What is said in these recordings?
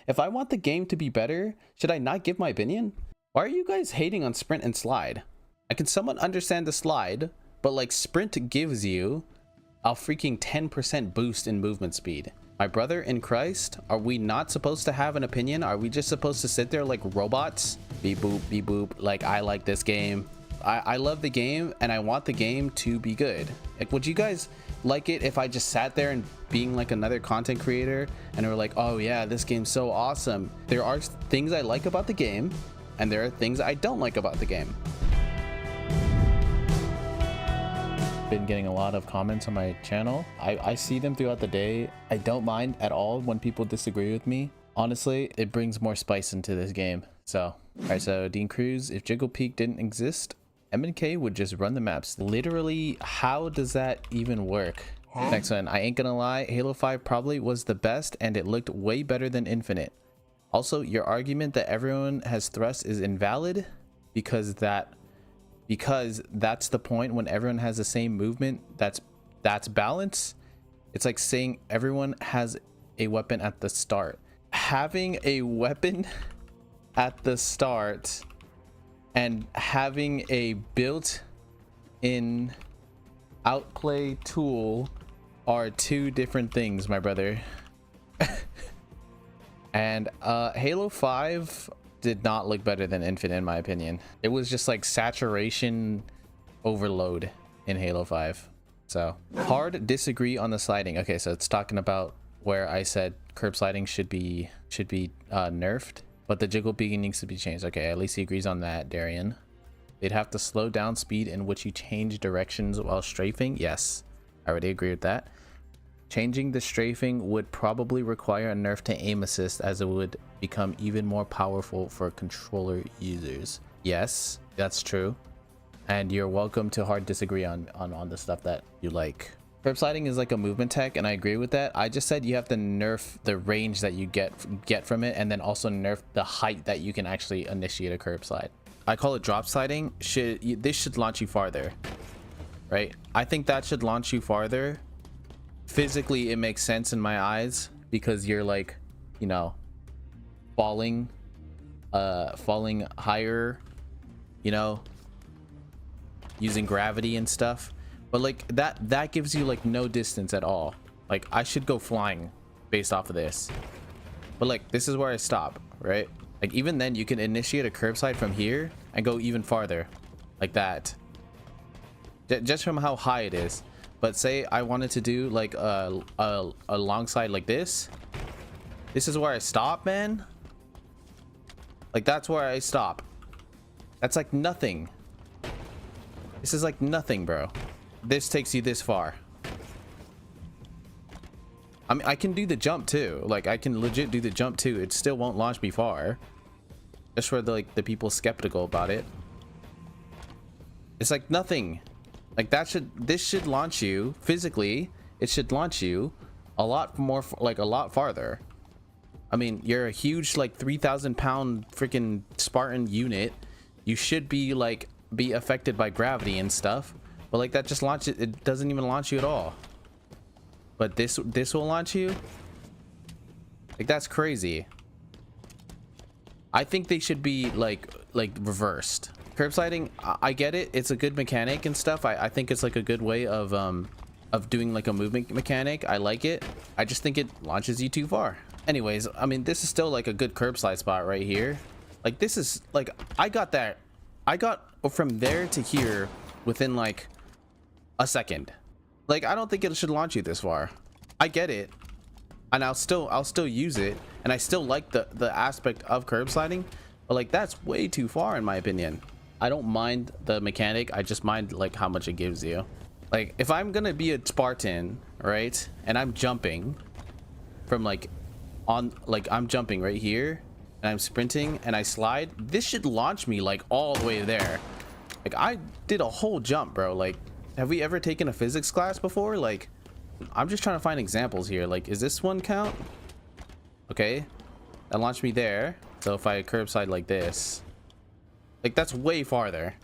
If I want the game to be better, should I not give my opinion? Why are you guys hating on sprint and slide? I can somewhat understand the slide, but like sprint gives you a freaking 10% boost in movement speed. My brother in Christ, are we not supposed to have an opinion? Are we just supposed to sit there like robots? Beep boop, beep boop. Like, I like this game. I love the game and I want the game to be good. Like, would you guys like it if I just sat there and being like another content creator and were like, oh yeah, this game's so awesome? There are things I like about the game and there are things I don't like about the game. Been getting a lot of comments on my channel. I see them throughout the day. I don't mind at all when people disagree with me. Honestly, it brings more spice into this game. So, all right, so Dean Cruz, if Jiggle Peak didn't exist, MnK would just run the maps. Literally, how does that even work? Next one, I ain't gonna lie, Halo 5 probably was the best and it looked way better than Infinite. Also, your argument that everyone has thrust is invalid because that's the point. When everyone has the same movement, that's balance. It's like saying everyone has a weapon at the start. Having a weapon at the start and having a built-in outplay tool are two different things, my brother. And Halo 5 did not look better than Infinite, in my opinion. It was just like saturation overload in Halo 5. So hard disagree on the sliding. Okay, so it's talking about where I said curb sliding should be nerfed, but the jiggle peak needs to be changed. Okay, at least he agrees on that, Darian. They'd have to slow down speed in which you change directions while strafing. Yes, I already agree with that. Changing the strafing would probably require a nerf to aim assist, as it would become even more powerful for controller users. Yes, that's true. And you're welcome to hard disagree on the stuff that you like. Curb sliding is like a movement tech, and I agree with that. I just said you have to nerf the range that you get from it, and then also nerf the height that you can actually initiate a curb slide. I call it drop sliding. This should launch you farther, right? I think that should launch you farther. Physically, it makes sense in my eyes because you're like, you know, falling higher, you know, using gravity and stuff. But like that gives you like no distance at all. Like, I should go flying based off of this, but like, this is where I stop, right? Like, even then you can initiate a curb slide from here and go even farther like that, just from how high it is. But say I wanted to do like a long slide like this. This is where I stop, man. Like, that's where I stop. That's like nothing. This is like nothing, bro. This takes you this far. I mean, I can do the jump too. Like, I can legit do the jump too. It still won't launch me far. Just for the people skeptical about it. It's like nothing. Like, this should launch you physically. It should launch you a lot more, like a lot farther. I mean, you're a huge like 3,000 pound freaking Spartan unit. You should be affected by gravity and stuff. But like, that just launches. It doesn't even launch you at all. But this will launch you. Like, that's crazy. I think they should be like reversed. Curb sliding, I get it. It's a good mechanic and stuff. I think it's like a good way of doing like a movement mechanic. I like it. I just think it launches you too far. Anyways, I mean, this is still like a good curb slide spot right here. Like, this is like, I got from there to here within like a second. Like, I don't think it should launch you this far. I get it, and I'll still use it, and I still like the aspect of curb sliding, but like, that's way too far in my opinion. I don't mind the mechanic. I just mind like how much it gives you. Like, if I'm gonna be a Spartan, right, and I'm jumping from like I'm jumping right here and I'm sprinting and I slide, this should launch me like all the way there. Like, I did a whole jump, bro. Like, have we ever taken a physics class before? Like, I'm just trying to find examples here. Like, is this one count? Okay, that launched me there. So if I curb slide like this, like, that's way farther.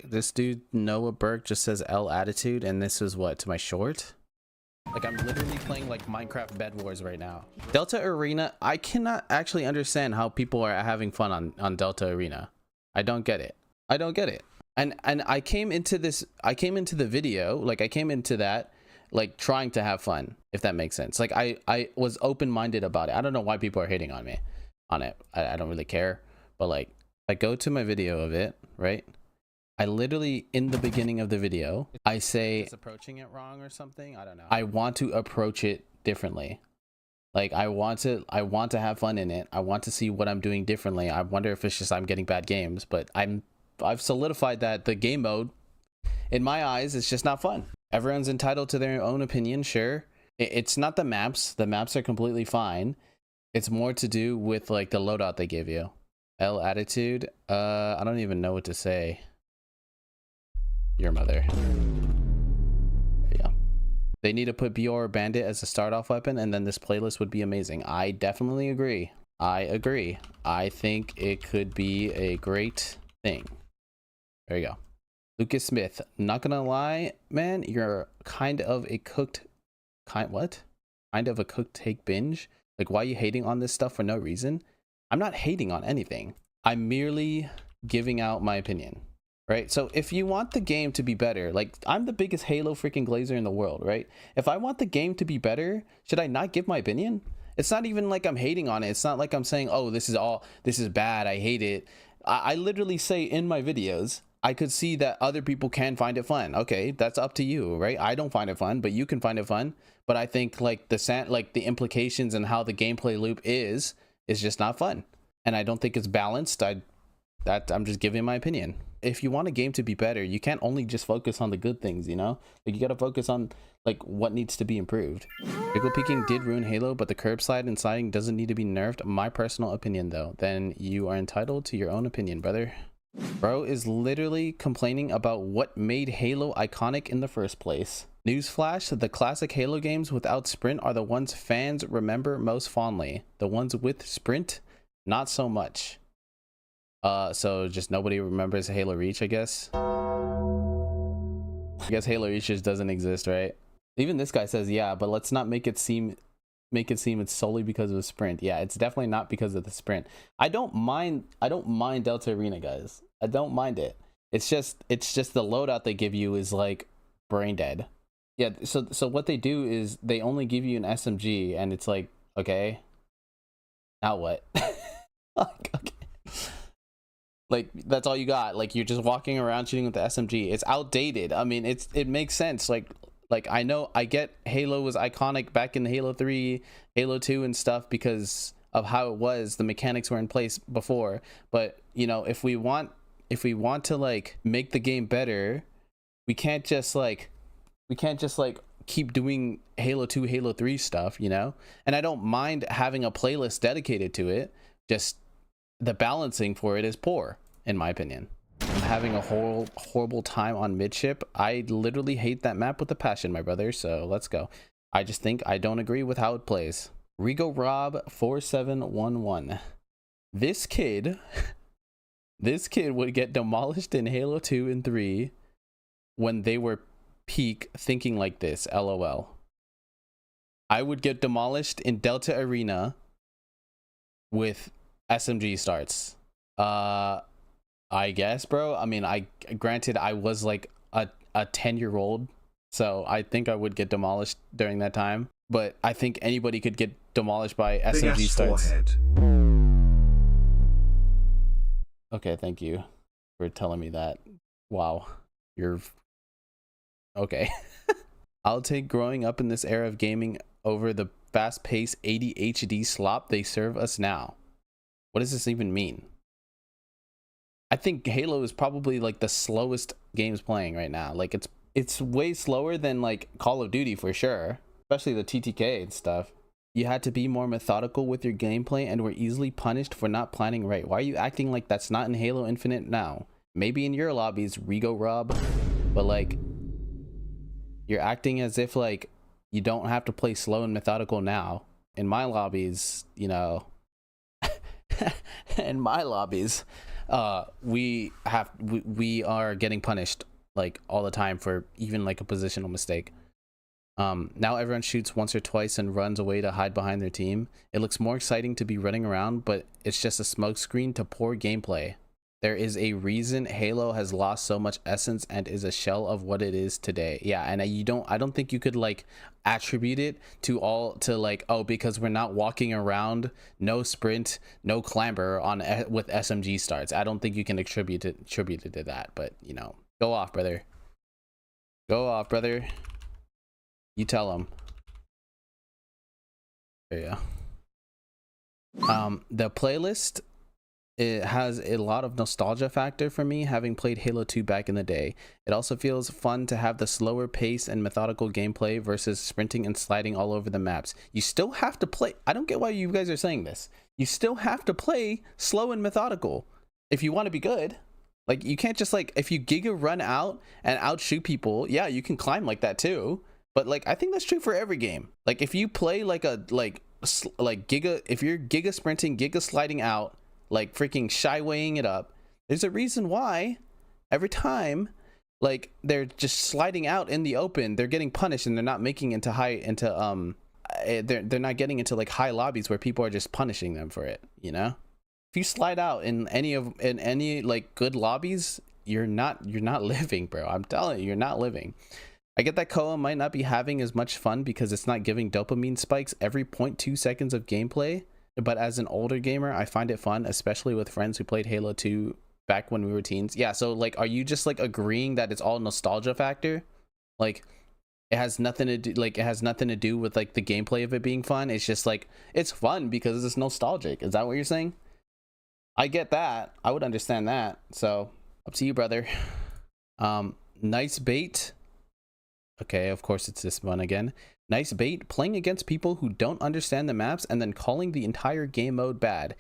This dude Noah Burke just says L attitude, and this is what, to my short? Like I'm literally playing like Minecraft Bed Wars right now. Delta Arena, I cannot actually understand how people are having fun on Delta Arena. I don't get it. I don't get it. And I came into the video, like I came into that like trying to have fun, if that makes sense. Like I was open-minded about it. I don't know why people are hating on me on it. I don't really care. But like I go to my video of it, right? I literally, in the beginning of the video, I say it's approaching it wrong or something. I don't know. I want to approach it differently. Like I want to have fun in it. I want to see what I'm doing differently. I wonder if it's just I'm getting bad games, but I've solidified that the game mode, in my eyes, it's just not fun. Everyone's entitled to their own opinion, sure. It's not the maps. The maps are completely fine. It's more to do with like the loadout they give you. L attitude. I don't even know what to say. Your mother. There you go. They need to put BR Bandit as a start off weapon, and then this playlist would be amazing. I definitely agree. I agree. I think it could be a great thing. There you go. Lucas Smith, not gonna lie, man, you're kind of a cooked take binge. Like, why are you hating on this stuff for no reason? I'm not hating on anything. I'm merely giving out my opinion, right? So if you want the game to be better, like I'm the biggest Halo freaking glazer in the world, right? If I want the game to be better, should I not give my opinion? It's not even like I'm hating on it. It's not like I'm saying, oh, this is bad, I hate it. I literally say in my videos, I could see that other people can find it fun. Okay, that's up to you, right? I don't find it fun, but you can find it fun. But I think like the implications and how the gameplay loop is just not fun. And I don't think it's balanced. I'm just giving my opinion. If you want a game to be better, you can't only just focus on the good things, you know? Like you gotta focus on like what needs to be improved. Pickle peeking did ruin Halo, but the curb slide and sliding doesn't need to be nerfed. My personal opinion though. Then you are entitled to your own opinion, brother. Bro is literally complaining about what made Halo iconic in the first place. Newsflash, the classic Halo games without sprint are the ones fans remember most fondly. The ones with sprint, not so much. So just nobody remembers Halo Reach, I guess. I guess Halo Reach just doesn't exist, right? Even this guy says, yeah, but let's not make it seem it's solely because of the sprint. Yeah, it's definitely not because of the sprint. I don't mind Delta Arena, guys. I don't mind it. It's just the loadout they give you is like brain dead. Yeah, so what they do is they only give you an SMG and it's like, okay, now what? Okay. Like that's all you got. Like you're just walking around shooting with the SMG. It's outdated. I mean, it makes sense. Like I know, I get Halo was iconic back in Halo 3, Halo 2 and stuff because of how it was, the mechanics were in place before. But you know, if we want to like make the game better, we can't just like keep doing Halo 2, Halo 3 stuff, you know? And I don't mind having a playlist dedicated to it. Just the balancing for it is poor, in my opinion. I'm having a horrible time on midship. I literally hate that map with a passion, my brother. So let's go. I just think I don't agree with how it plays. Rigo Rob 4711. This kid would get demolished in Halo 2 and 3 when they were peak thinking like this. LOL. I would get demolished in Delta Arena with SMG starts. I guess, bro. I mean, granted I was like a 10-year-old, so I think I would get demolished during that time, but I think anybody could get demolished by SMG starts. Forehead. Okay, thank you for telling me that. Wow, you're okay. I'll take growing up in this era of gaming over the fast-paced ADHD slop they serve us now. What does this even mean? I think Halo is probably like the slowest games playing right now. Like it's way slower than like Call of Duty for sure, especially the TTK and stuff. You had to be more methodical with your gameplay and were easily punished for not planning right. Why are you acting like that's not in Halo Infinite now? Maybe in your lobbies, Rigo Rob, but like you're acting as if like you don't have to play slow and methodical now. In my lobbies, you know, in my lobbies, we are getting punished like all the time for even like a positional mistake. Now everyone shoots once or twice and runs away to hide behind their team. It looks more exciting to be running around, but it's just a smokescreen to poor gameplay. There is a reason Halo has lost so much essence and is a shell of what it is today. Yeah, and I don't think you could like attribute it to like, oh, because we're not walking around, no sprint, no clamber on with SMG starts. I don't think you can attribute it to that. But you know, go off, brother. Go off, brother. You tell him. There you go. The playlist, it has a lot of nostalgia factor for me, having played Halo 2 back in the day. It also feels fun to have the slower pace and methodical gameplay versus sprinting and sliding all over the maps. You still have to play. I don't get why you guys are saying this. You still have to play slow and methodical if you want to be good. Like, you can't just like, if you giga run out and outshoot people, yeah, you can climb like that too. But like, I think that's true for every game. Like, if you play like a giga, if you're giga sprinting, giga sliding out, like freaking shywaying it up, there's a reason why every time like they're just sliding out in the open, they're getting punished and they're not making into they're not getting into like high lobbies where people are just punishing them for it, you know? If you slide out in any like good lobbies, you're not living, bro. I'm telling you, you're not living. I get that Kohwuh might not be having as much fun because it's not giving dopamine spikes every 0.2 seconds of gameplay, but as an older gamer, I find it fun, especially with friends who played Halo 2 back when we were teens. Yeah, so like, are you just like agreeing that it's all nostalgia factor? Like, it has nothing to do with like the gameplay of it being fun. It's just like, it's fun because it's nostalgic. Is that what you're saying? I get that. I would understand that. So up to you, brother. Nice bait. Okay, of course it's this one again. Nice bait, playing against people who don't understand the maps and then calling the entire game mode bad.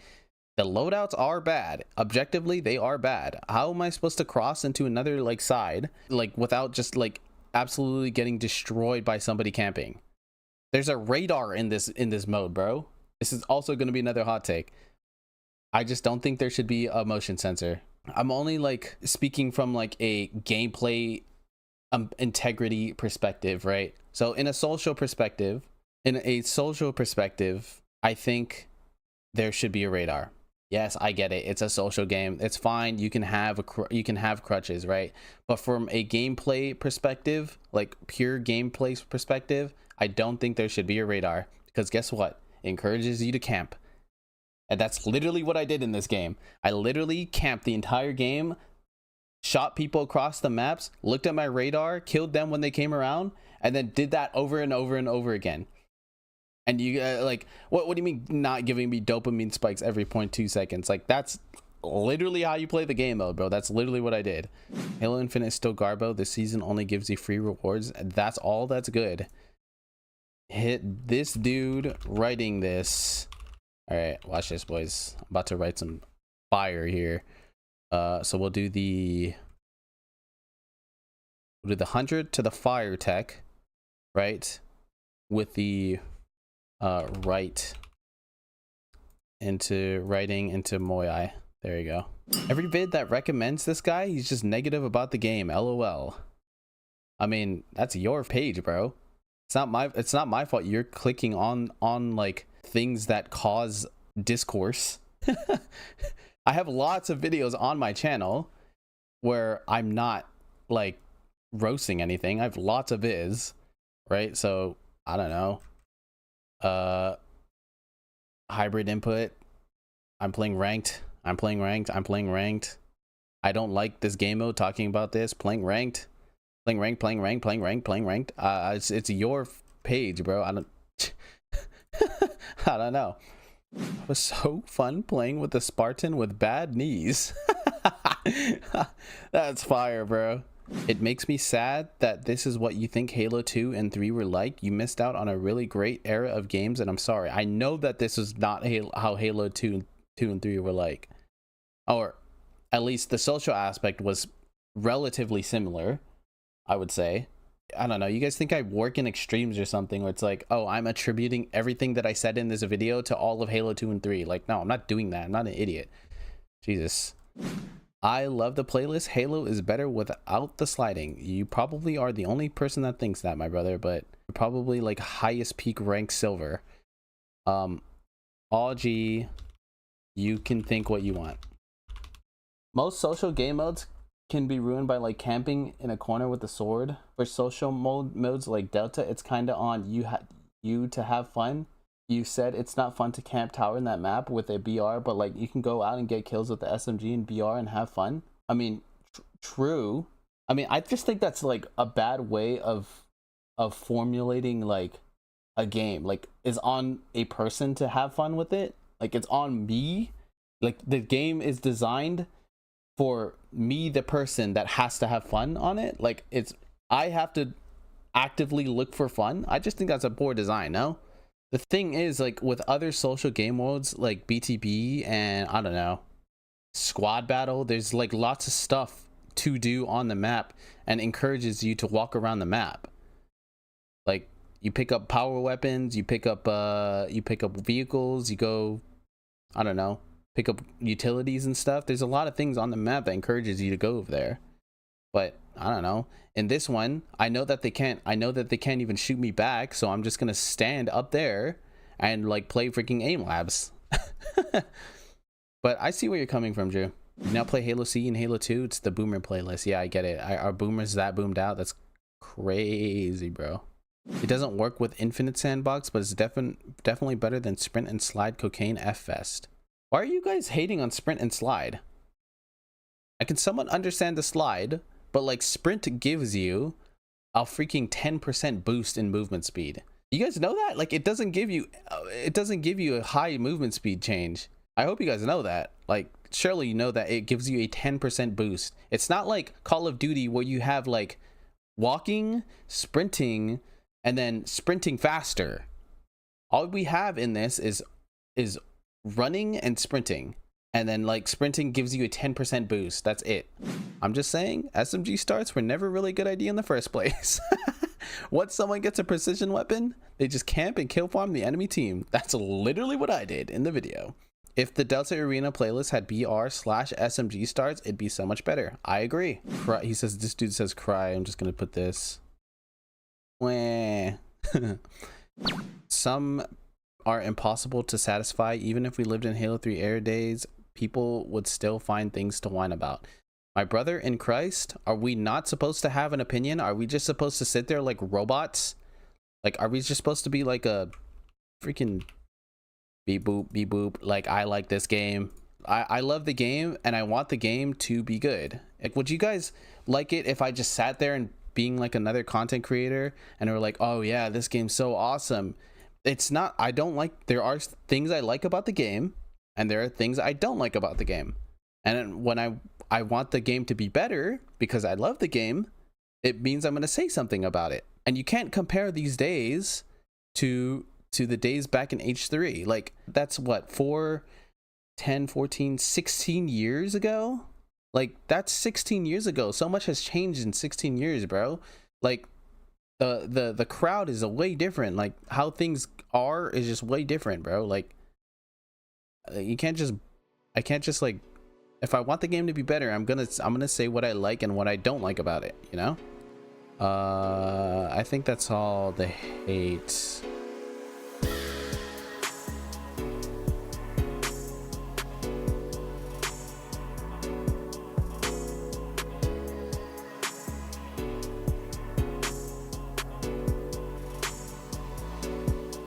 The loadouts are bad. Objectively, they are bad. How am I supposed to cross into another like side like without just like absolutely getting destroyed by somebody camping? There's a radar in this mode, bro. This is also going to be another hot take. I just don't think there should be a motion sensor. I'm only like speaking from like a gameplay integrity perspective, right? So in a social perspective, I think there should be a radar. Yes, I get it. It's a social game. It's fine. You can have crutches, right? But from a gameplay perspective, like pure gameplay perspective, I don't think there should be a radar, because guess what? It encourages you to camp. And that's literally what I did in this game. I literally camped the entire game, shot people across the maps, looked at my radar, killed them when they came around, and then did that over and over and over again. And you like, what do you mean not giving me dopamine spikes every 0.2 seconds? Like, that's literally how you play the game mode, bro. That's literally what I did. Halo Infinite is still garbo. This season only gives you free rewards. That's all that's good. Hit this dude writing this. All right, watch this, boys. I'm about to write some fire here. So we'll do the 100 to the fire tech, right? With the writing into Moyai. There you go. Every vid that recommends this guy, he's just negative about the game. LOL. I mean, that's your page, bro. It's not my fault you're clicking on like things that cause discourse. I have lots of videos on my channel where I'm not like roasting anything. I have lots of vids, right? So I don't know. Hybrid input. I'm playing ranked. I don't like this game mode. Talking about this. Playing ranked. It's your page, bro. I don't know. It was so fun playing with the Spartan with bad knees. That's fire, bro. It makes me sad that this is what you think Halo 2 and 3 were like. You missed out on a really great era of games, and I'm sorry. I know that this is not how Halo 2 and 3 were like. Or at least the social aspect was relatively similar, I would say. I don't know. You guys think I work in extremes or something where it's like, oh, I'm attributing everything that I said in this video to all of Halo 2 and 3. Like, no, I'm not doing that. I'm not an idiot. Jesus. I love the playlist. Halo is better without the sliding. You probably are the only person that thinks that, my brother, but you're probably like highest peak rank silver. All G, you can think what you want. Most social game modes can be ruined by like camping in a corner with a sword. For social modes like Delta, it's kind of on you to have fun. You said it's not fun to camp tower in that map with a BR, but like you can go out and get kills with the SMG and BR and have fun. I mean, true. I mean, I just think that's like a bad way of formulating like a game. Like, is on a person to have fun with it. Like, it's on me. Like, the game is designed for me, the person that has to have fun on it. Like, I have to actively look for fun. I just think that's a poor design. No. The thing is, like, with other social game modes like BTB and I don't know, squad battle, there's like lots of stuff to do on the map and encourages you to walk around the map. Like, you pick up power weapons, you pick up vehicles, you go, I don't know, pick up utilities and stuff. There's a lot of things on the map that encourages you to go over there. But I don't know. In this one, I know that they can't even shoot me back, so I'm just gonna stand up there and like play freaking aim labs. But I see where you're coming from, Drew. You now play Halo C and Halo 2. It's the boomer playlist. Yeah, I get it. Are boomers that boomed out? That's crazy, bro. It doesn't work with infinite sandbox, but it's definitely better than sprint and slide cocaine F fest. Why are you guys hating on sprint and slide? I can somewhat understand the slide, but like sprint gives you a freaking 10% boost in movement speed. You guys know that? Like, it doesn't give you a high movement speed change. I hope you guys know that. Like, surely you know that it gives you a 10% boost. It's not like Call of Duty where you have like walking, sprinting, and then sprinting faster. All we have in this is running and sprinting. And then like sprinting gives you a 10% boost. That's it. I'm just saying, SMG starts were never really a good idea in the first place. Once someone gets a precision weapon, they just camp and kill farm the enemy team. That's literally what I did in the video. If the Delta Arena playlist had BR/SMG starts, it'd be so much better. I agree. He says, this dude says cry. I'm just gonna put this. Wah. Some are impossible to satisfy. Even if we lived in Halo 3 air days, people would still find things to whine about. My brother in Christ, are we not supposed to have an opinion? Are we just supposed to sit there like robots? Like, are we just supposed to be like a freaking beep boop? Like, I like this game. I love the game and I want the game to be good. Like, would you guys like it if I just sat there and being like another content creator and we're like, oh yeah, this game's so awesome? It's not. I don't like. There are things I like about the game and there are things I don't like about the game. And when I want the game to be better because I love the game, it means I'm going to say something about it. And you can't compare these days to the days back in H3. Like, that's what, 4, 10, 14, 16 years ago? Like, that's 16 years ago. So much has changed in 16 years, bro. Like, the crowd is a way different. Like, how things are is just way different, bro. Like, I can't just like, if I want the game to be better, I'm gonna say what I like and what I don't like about it, you know? I think that's all the hate.